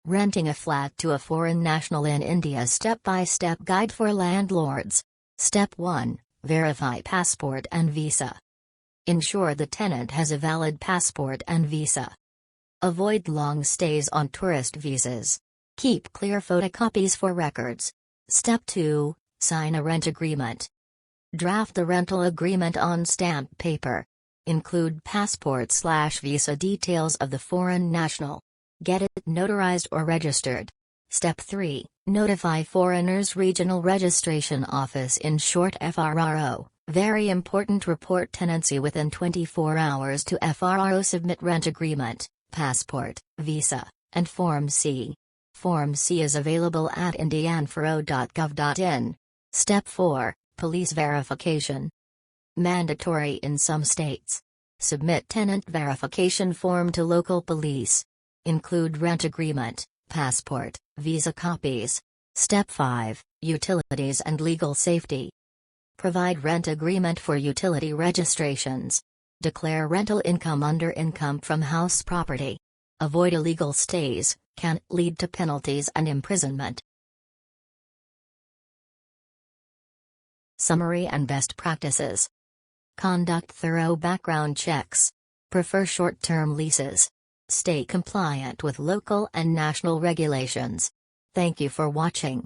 Renting a flat to a foreign national in India. Step-by-step guide for landlords. Step 1. Verify passport and visa. Ensure the tenant has a valid passport and visa. Avoid long stays on tourist visas. Keep clear photocopies for records. Step 2. Sign a rent agreement. Draft the rental agreement on stamped paper. Include passport/visa details of the foreign national. Get it notarized or registered. Step 3. Notify Foreigners Regional Registration Office, in short FRRO. Very important. Report tenancy within 24 hours to FRRO. Submit rent agreement, passport, visa, and Form C. Form C is available at indianfro.gov.in. Step 4. Police verification. Mandatory in some states. Submit tenant verification form to local police. Include rent agreement, passport, visa copies. Step 5. Utilities and legal safety. Provide rent agreement for utility registrations. Declare rental income under income from house property. Avoid illegal stays, can lead to penalties and imprisonment. Summary and best practices. Conduct thorough background checks. Prefer short-term leases. Stay compliant with local and national regulations. Thank you for watching.